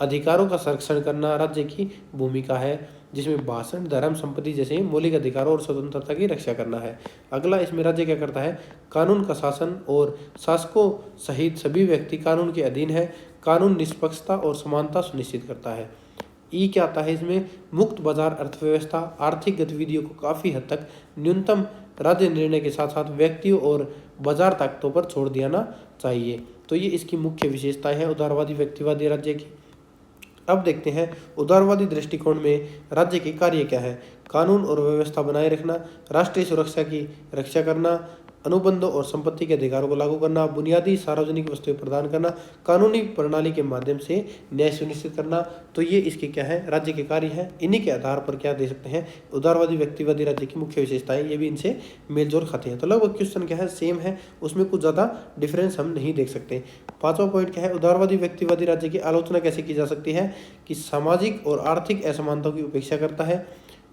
अधिकारों का संरक्षण करना राज्य की भूमिका है, जिसमें भाषण, धर्म, संपत्ति जैसे मौलिक अधिकारों और स्वतंत्रता की रक्षा करना है। अगला इसमें राज्य क्या करता है, कानून का शासन और शासकों सहित सभी व्यक्ति कानून के अधीन है। कानून निष्पक्षता और समानता सुनिश्चित करता है। ई क्या आता है इसमें, मुक्त बाजार अर्थव्यवस्था, आर्थिक गतिविधियों को काफ़ी हद तक न्यूनतम राज्य निर्णय के साथ साथ व्यक्तियों और बाजार ताकतों पर छोड़ देना चाहिए। तो ये इसकी मुख्य विशेषताएं हैं उदारवादी व्यक्तिवादी राज्य की। अब देखते हैं उदारवादी दृष्टिकोण में राज्य के कार्य क्या है। कानून और व्यवस्था बनाए रखना, राष्ट्रीय सुरक्षा की रक्षा करना, अनुबंधों और संपत्ति के अधिकारों को लागू करना, बुनियादी सार्वजनिक वस्तुएं प्रदान करना, कानूनी प्रणाली के माध्यम से न्याय सुनिश्चित करना। तो ये इसके क्या है, राज्य के कार्य हैं। इन्हीं के आधार पर क्या दे सकते हैं, उदारवादी व्यक्तिवादी राज्य की मुख्य विशेषताएं, ये भी इनसे मेलजोल खाते हैं। तो लगभग क्वेश्चन क्या है, सेम है, उसमें कुछ ज़्यादा डिफरेंस हम नहीं देख सकते। पांचवा पॉइंट क्या है, उदारवादी व्यक्तिवादी राज्य की आलोचना कैसे की जा सकती है, कि सामाजिक और आर्थिक असमानताओं की उपेक्षा करता है,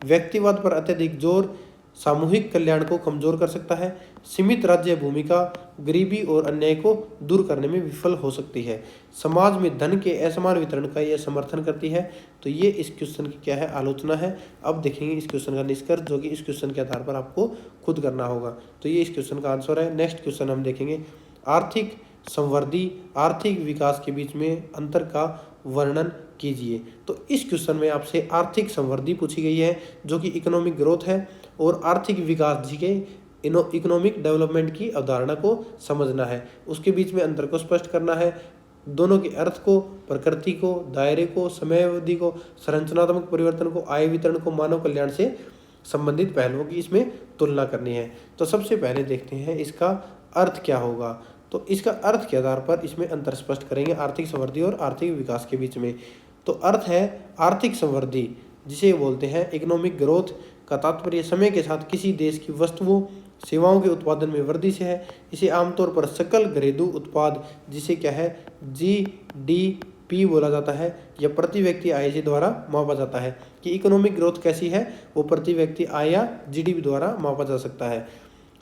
व्यक्तिवाद पर अत्यधिक जोर सामूहिक कल्याण को कमजोर कर सकता है, सीमित राज्य भूमिका गरीबी और अन्याय को दूर करने में विफल हो सकती है, समाज में धन के असमान वितरण का यह समर्थन करती है। तो ये इस क्वेश्चन की क्या है, आलोचना है। अब देखेंगे इस क्वेश्चन का निष्कर्ष, जो कि इस क्वेश्चन के आधार पर आपको खुद करना होगा। तो ये इस क्वेश्चन का आंसर है। नेक्स्ट क्वेश्चन हम देखेंगे, आर्थिक संवृद्धि, आर्थिक विकास के बीच में अंतर का वर्णन कीजिए। तो इस क्वेश्चन में आपसे आर्थिक संवृद्धि पूछी गई है, जो कि इकोनॉमिक ग्रोथ है, और आर्थिक विकास जी के इकोनॉमिक डेवलपमेंट की अवधारणा को समझना है, उसके बीच में अंतर को स्पष्ट करना है, दोनों के अर्थ को, प्रकृति को, दायरे को, समय अवधि को, संरचनात्मक परिवर्तन को, आय वितरण को, मानव कल्याण से संबंधित पहलुओं की इसमें तुलना करनी है। तो सबसे पहले देखते हैं इसका अर्थ क्या होगा। तो इसका अर्थ के आधार पर इसमें अंतर स्पष्ट करेंगे आर्थिक संवृद्धि और आर्थिक विकास के बीच में। तो अर्थ है आर्थिक संवृद्धि, जिसे बोलते हैं इकोनॉमिक ग्रोथ, का तात्पर्य समय के साथ किसी देश की वस्तुओं सेवाओं के उत्पादन में वृद्धि से है। इसे आमतौर पर सकल घरेलू उत्पाद, जिसे क्या है GDP बोला जाता है, या प्रति व्यक्ति आय से द्वारा मापा जाता है। कि इकोनॉमिक ग्रोथ कैसी है, वो प्रति व्यक्ति आय या GDP द्वारा मापा जा सकता है।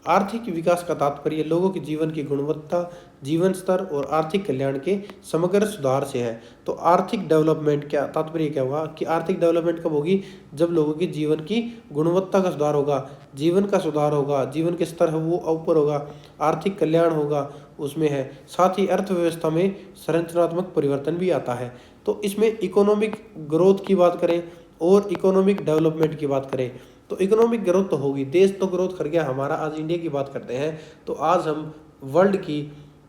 आर्थिक विकास का तात्पर्य लोगों के जीवन की गुणवत्ता, जीवन स्तर और आर्थिक कल्याण के समग्र सुधार से है। तो आर्थिक डेवलपमेंट क्या तात्पर्य क्या हुआ, कि आर्थिक डेवलपमेंट कब होगी, जब लोगों के जीवन की गुणवत्ता का सुधार होगा, जीवन का सुधार होगा, जीवन के स्तर है वो ऊपर होगा, आर्थिक कल्याण होगा उसमें है। साथ ही अर्थव्यवस्था में संरचनात्मक परिवर्तन भी आता है। तो इसमें इकोनॉमिक ग्रोथ की बात करें और इकोनॉमिक डेवलपमेंट की बात करें, तो इकोनॉमिक ग्रोथ तो होगी, देश तो ग्रोथ कर गया हमारा। आज इंडिया की बात करते हैं, तो आज हम वर्ल्ड की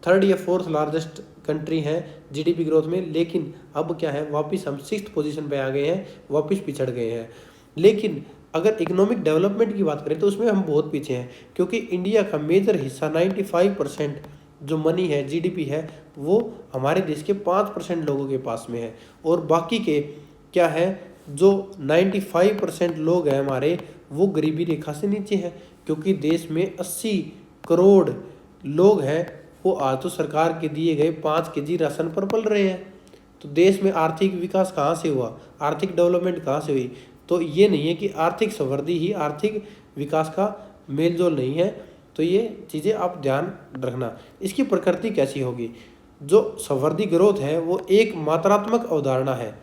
3rd या 4th लार्जेस्ट कंट्री हैं GDP ग्रोथ में, लेकिन अब क्या है, वापस हम 6th पोजीशन पे आ गए हैं, वापस पिछड़ गए हैं। लेकिन अगर इकोनॉमिक डेवलपमेंट की बात करें तो उसमें हम बहुत पीछे हैं, क्योंकि इंडिया का मेजर हिस्सा 95% जो मनी है, जीडीपी है, वो हमारे देश के 5% लोगों के पास में है। और बाकी के क्या है, जो 95% लोग हैं हमारे, वो गरीबी रेखा से नीचे हैं, क्योंकि देश में 80 करोड़ लोग हैं, वो आज तो सरकार के दिए गए 5 केजी राशन पर पल रहे हैं। तो देश में आर्थिक विकास कहाँ से हुआ, आर्थिक डेवलपमेंट कहाँ से हुई? तो ये नहीं है कि आर्थिक समृद्धि ही आर्थिक विकास का मेल जोल नहीं है। तो ये चीज़ें आप ध्यान रखना। इसकी प्रकृति कैसी होगी? जो समृद्धि ग्रोथ है वो एक मात्रात्मक अवधारणा है,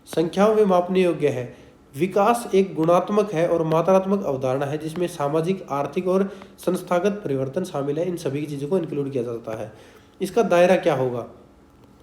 संख्याओं में मापने योग्य है। विकास एक गुणात्मक है और मात्रात्मक अवधारणा है, जिसमें सामाजिक, आर्थिक और संस्थागत परिवर्तन शामिल है। इन सभी चीज़ों को इंक्लूड किया जाता है। इसका दायरा क्या होगा?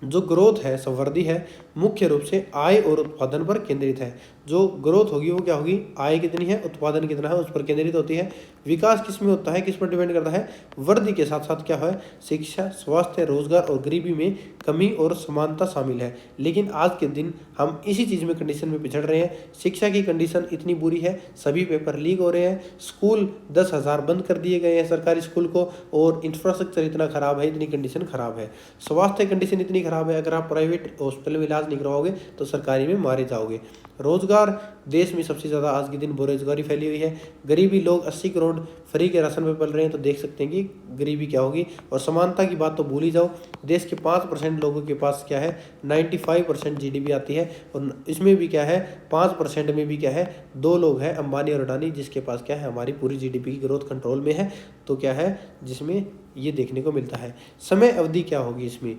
जो ग्रोथ है, समृद्धि है, मुख्य रूप से आय और उत्पादन पर केंद्रित है। जो ग्रोथ होगी वो क्या होगी? आय कितनी है, उत्पादन कितना है, उस पर केंद्रित होती है। विकास किस में होता है, किस पर डिपेंड करता है? वृद्धि के साथ साथ क्या है? शिक्षा, स्वास्थ्य, रोजगार और गरीबी में कमी और समानता शामिल है। लेकिन आज के दिन हम इसी चीज़ में कंडीशन में पिछड़ रहे हैं। शिक्षा की कंडीशन इतनी बुरी है, सभी पेपर लीक हो रहे हैं, स्कूल 10,000 बंद कर दिए गए हैं सरकारी स्कूल को, और इंफ्रास्ट्रक्चर इतना खराब है, इतनी कंडीशन खराब है। स्वास्थ्य कंडीशन इतनी खराब है, अगर आप प्राइवेट हॉस्पिटल में इलाज नहीं करवाओगे तो सरकारी में मारे जाओगे। रोजगार, देश में सबसे ज़्यादा आज के दिन बेरोजगारी फैली हुई है। गरीबी, लोग 80 करोड़ फ्री के राशन पे पल रहे हैं, तो देख सकते हैं कि गरीबी क्या होगी। और समानता की बात तो भूल ही जाओ। देश के 5% लोगों के पास क्या है, 95% जीडीपी आती है, और इसमें भी क्या है, 5% में भी क्या है, 2 लोग हैं, अंबानी और अडानी, जिसके पास क्या है, हमारी पूरी जीडीपी की ग्रोथ कंट्रोल में है। तो क्या है, जिसमें ये देखने को मिलता है। समय अवधि क्या होगी इसमें?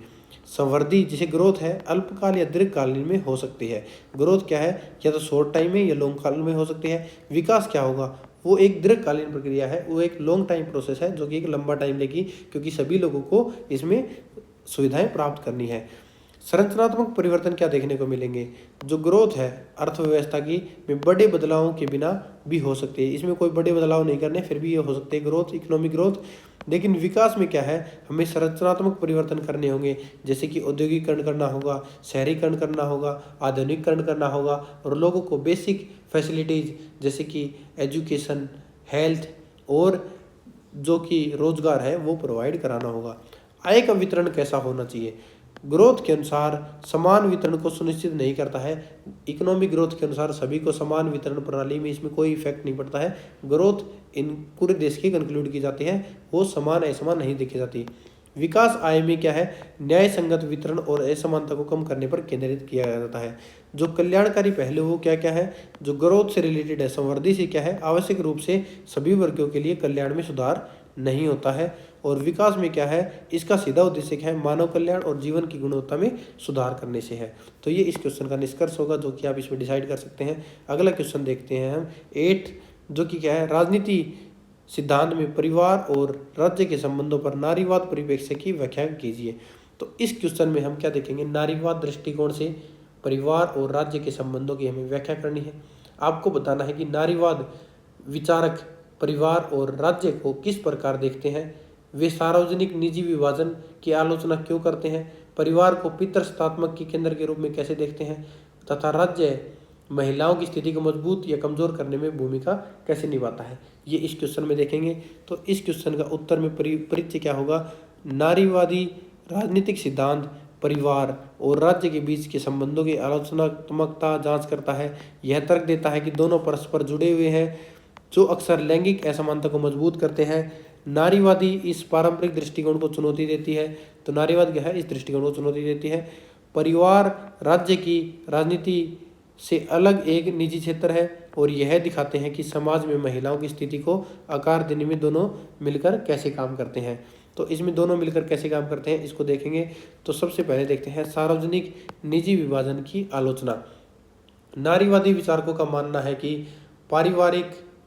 समृद्धि जिसे ग्रोथ है, अल्पकाल या दीर्घकालीन में हो सकती है। ग्रोथ क्या है, या तो शॉर्ट टाइम में या लॉन्ग काल में हो सकती है। विकास क्या होगा, वो एक दीर्घकालीन प्रक्रिया है, वो एक लॉन्ग टाइम प्रोसेस है, जो कि एक लंबा टाइम लेगी, क्योंकि सभी लोगों को इसमें सुविधाएं प्राप्त करनी है। संरचनात्मक परिवर्तन क्या देखने को मिलेंगे? जो ग्रोथ है अर्थव्यवस्था की, में बड़े बदलावों के बिना भी हो सकती है। इसमें कोई बड़े बदलाव नहीं करने, फिर भी ये हो सकते हैं ग्रोथ, इकोनॉमिक ग्रोथ। लेकिन विकास में क्या है, हमें संरचनात्मक परिवर्तन करने होंगे, जैसे कि औद्योगिकरण करना होगा, शहरीकरण करना होगा, आधुनिकीकरण करना होगा, और लोगों को बेसिक फैसिलिटीज़ जैसे कि एजुकेशन, हेल्थ और जो कि रोजगार है वो प्रोवाइड कराना होगा। आय का वितरण कैसा होना चाहिए? ग्रोथ के अनुसार समान वितरण को सुनिश्चित नहीं करता है। इकोनॉमिक ग्रोथ के अनुसार सभी को समान वितरण प्रणाली में इसमें कोई इफेक्ट नहीं पड़ता है। ग्रोथ इन पूरे देश की कंक्लूड की जाती है, वो समान असमान नहीं देखी जाती। विकास आय में क्या है, न्याय संगत वितरण और असमानता को कम करने पर केंद्रित किया जाता है। जो कल्याणकारी पहलू वो क्या क्या है, जो ग्रोथ से रिलेटेड है, समृद्धि से क्या है, आवश्यक रूप से सभी वर्गों के लिए कल्याण में सुधार नहीं होता है। और विकास में क्या है, इसका सीधा उद्देश्य क्या है, मानव कल्याण और जीवन की गुणवत्ता में सुधार करने से है। तो ये इस क्वेश्चन का निष्कर्ष होगा, जो कि आप इसमें डिसाइड कर सकते हैं। अगला क्वेश्चन देखते हैं हम 8, जो कि क्या है, राजनीति सिद्धांत में परिवार और राज्य के संबंधों पर नारीवाद परिप्रेक्ष्य की व्याख्या कीजिए। तो इस क्वेश्चन में हम क्या देखेंगे, नारीवाद दृष्टिकोण से परिवार और राज्य के संबंधों की हमें व्याख्या करनी है। आपको बताना है कि नारीवाद विचारक परिवार और राज्य को किस प्रकार देखते हैं, वे सार्वजनिक निजी विभाजन की आलोचना क्यों करते हैं, परिवार को पितृसत्तात्मक के केंद्र के रूप में कैसे देखते हैं, तथा राज्य महिलाओं की स्थिति को मजबूत या कमजोर करने में भूमिका कैसे निभाता है, ये इस क्वेश्चन में देखेंगे। तो इस क्वेश्चन का उत्तर में परिचय क्या होगा, नारीवादी राजनीतिक सिद्धांत परिवार और राज्य के बीच के संबंधों की आलोचनात्मकता जांच करता है। यह तर्क देता है कि दोनों परस्पर जुड़े हुए हैं, जो अक्सर लैंगिक असमानता को मजबूत करते हैं। नारीवादी इस पारंपरिक दृष्टिकोण को चुनौती देती है। तो नारीवाद क्या है, इस दृष्टिकोण को चुनौती देती है। परिवार राज्य की राजनीति से अलग एक निजी क्षेत्र है, और यह दिखाते हैं कि समाज में महिलाओं की स्थिति को आकार देने में दोनों मिलकर कैसे काम करते हैं। तो इसमें दोनों मिलकर कैसे काम करते हैं, इसको देखेंगे। तो सबसे पहले देखते हैं सार्वजनिक निजी विभाजन की आलोचना। नारीवादी विचारकों का मानना है कि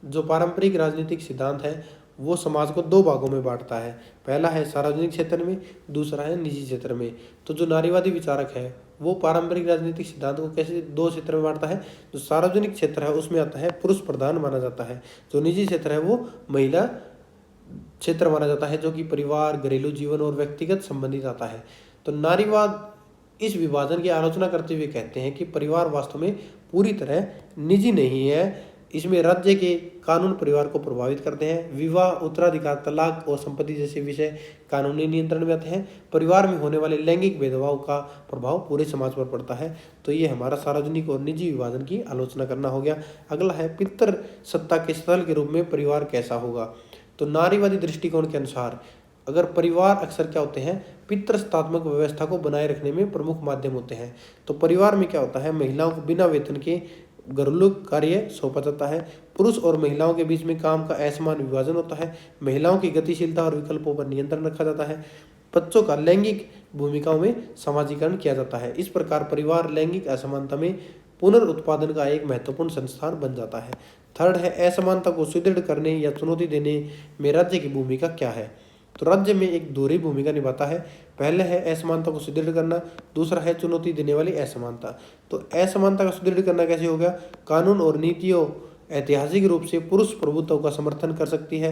जो पारंपरिक राजनीतिक सिद्धांत है वो समाज को 2 भागों में बांटता है। पहला है सार्वजनिक क्षेत्र में, दूसरा है निजी क्षेत्र में। तो जो नारीवादी विचारक है वो पारंपरिक राजनीतिक सिद्धांत को कैसे 2 क्षेत्र में बांटता है। जो सार्वजनिक क्षेत्र है उसमें आता है पुरुष प्रधान माना जाता है, जो निजी क्षेत्र है वो महिला क्षेत्र माना जाता है, जो कि परिवार, घरेलू जीवन और व्यक्तिगत संबंधित आता है। तो नारीवाद इस विभाजन की आलोचना करते हुए कहते हैं कि परिवार वास्तव में पूरी तरह निजी नहीं है, इसमें राज्य के कानून परिवार को प्रभावित करते हैं। विवाह, उत्तराधिकार, तलाक और संपत्ति जैसे विषय कानूनी नियंत्रण में आते हैं। परिवार में होने वाले लैंगिक भेदभाव का प्रभाव पूरे समाज पर पड़ता है। तो ये हमारा सार्वजनिक और निजी विभाजन की आलोचना करना हो गया। अगला है पितृ सत्ता के स्थल के रूप में परिवार कैसा होगा। तो नारीवादी दृष्टिकोण के अनुसार अगर परिवार अक्सर क्या होते हैं, पितृसत्तात्मक व्यवस्था को बनाए रखने में प्रमुख माध्यम होते हैं। तो परिवार में क्या होता है, महिलाओं को बिना वेतन के घरेलू कार्य सौंपा जाता है। पुरुष और महिलाओं के बीच में काम का असमान विभाजन होता है। महिलाओं की गतिशीलता और विकल्पों पर नियंत्रण रखा जाता है। बच्चों का लैंगिक भूमिकाओं में समाजीकरण किया जाता है। इस प्रकार परिवार लैंगिक असमानता में पुनर्उत्पादन का एक महत्वपूर्ण संस्थान बन जाता है। थर्ड है असमानता को सुदृढ़ करने या चुनौती देने में राज्य की भूमिका क्या है। तो राज्य में एक दोहरी भूमिका निभाता है। पहले है असमानता को सुदृढ़ करना, दूसरा है चुनौती देने वाली असमानता। तो असमानता का सुदृढ़ करना कैसे होगा, कानून और नीतियों ऐतिहासिक रूप से पुरुष प्रभुत्व का समर्थन कर सकती है।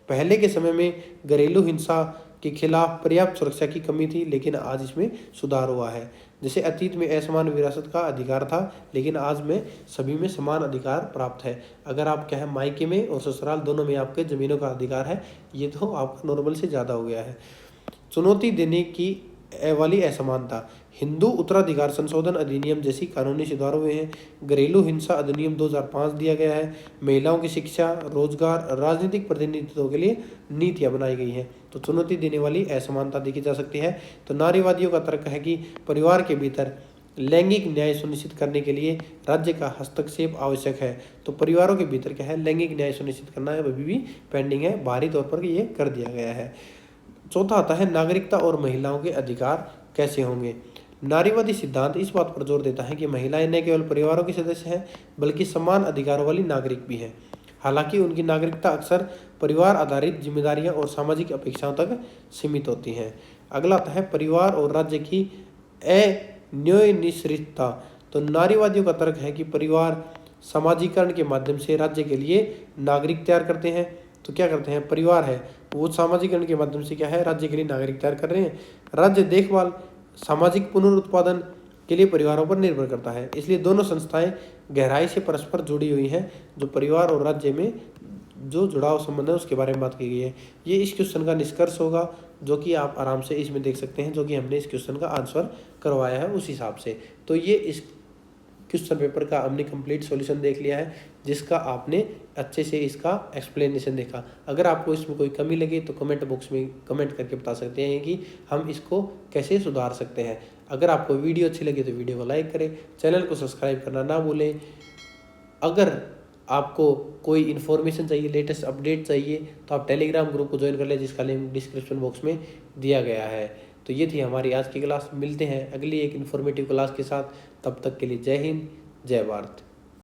पहले के समय में घरेलू हिंसा के खिलाफ पर्याप्त सुरक्षा की कमी थी, लेकिन आज इसमें सुधार हुआ है। जैसे अतीत में असमान विरासत का अधिकार था, लेकिन आज में सभी में समान अधिकार प्राप्त है। अगर आप क्या है मायके में और ससुराल दोनों में आपके जमीनों का अधिकार है, ये तो आपका नॉर्मल से ज़्यादा हो गया है। चुनौती देने की वाली असमानता, हिंदू उत्तराधिकार संशोधन अधिनियम जैसी कानूनी सुधार हुए हैं। घरेलू हिंसा अधिनियम 2005 दिया गया है। महिलाओं की शिक्षा, रोजगार, राजनीतिक प्रतिनिधित्व के लिए नीतियां बनाई गई हैं। तो चुनौती देने वाली असमानता देखी जा सकती है। तो नारीवादियों का तर्क है कि परिवार के भीतर लैंगिक न्याय सुनिश्चित करने के लिए राज्य का हस्तक्षेप आवश्यक है। तो परिवारों के भीतर क्या है, लैंगिक न्याय सुनिश्चित करना है, अभी भी पेंडिंग है, बाहरी तौर पर ये कर दिया गया है। चौथा आता है नागरिकता और महिलाओं के अधिकार कैसे होंगे। नारीवादी सिद्धांत इस बात पर जोर देता है कि महिलाएं न केवल परिवारों के सदस्य हैं, बल्कि समान अधिकारों वाली नागरिक भी हैं। हालांकि उनकी नागरिकता अक्सर परिवार आधारित जिम्मेदारियां और सामाजिक अपेक्षाओं तक सीमित होती हैं। अगला आता है परिवार और राज्य की अन्योन्याश्रितता। तो नारीवादियों का तर्क है कि परिवार समाजीकरण के माध्यम से राज्य के लिए नागरिक तैयार करते हैं। तो क्या करते हैं, परिवार है वो सामाजिकरण के माध्यम से क्या है, राज्य के लिए नागरिक तैयार कर रहे हैं। राज्य देखभाल, सामाजिक पुनरुत्पादन के लिए परिवारों पर निर्भर करता है। इसलिए दोनों संस्थाएं गहराई से परस्पर जुड़ी हुई हैं। जो परिवार और राज्य में जो जुड़ाव संबंध है उसके बारे में बात की गई है। ये इस क्वेश्चन का निष्कर्ष होगा, जो कि आप आराम से इसमें देख सकते हैं, जो कि हमने इस क्वेश्चन का आंसर करवाया है उस हिसाब से। तो ये इस क्वेश्चन पेपर का हमने कंप्लीट सॉल्यूशन देख लिया है, जिसका आपने अच्छे से इसका एक्सप्लेनेशन देखा। अगर आपको इसमें कोई कमी लगे तो कमेंट बॉक्स में कमेंट करके बता सकते हैं कि हम इसको कैसे सुधार सकते हैं। अगर आपको वीडियो अच्छी लगी तो वीडियो को लाइक करें, चैनल को सब्सक्राइब करना ना भूलें। अगर आपको कोई इन्फॉर्मेशन चाहिए, लेटेस्ट अपडेट चाहिए, तो आप टेलीग्राम ग्रुप को ज्वाइन कर लें, जिसका लिंक डिस्क्रिप्शन बॉक्स में दिया गया है। तो ये थी हमारी आज की क्लास। मिलते हैं अगली एक इन्फॉर्मेटिव क्लास के साथ। तब तक के लिए जय हिंद, जय भारत।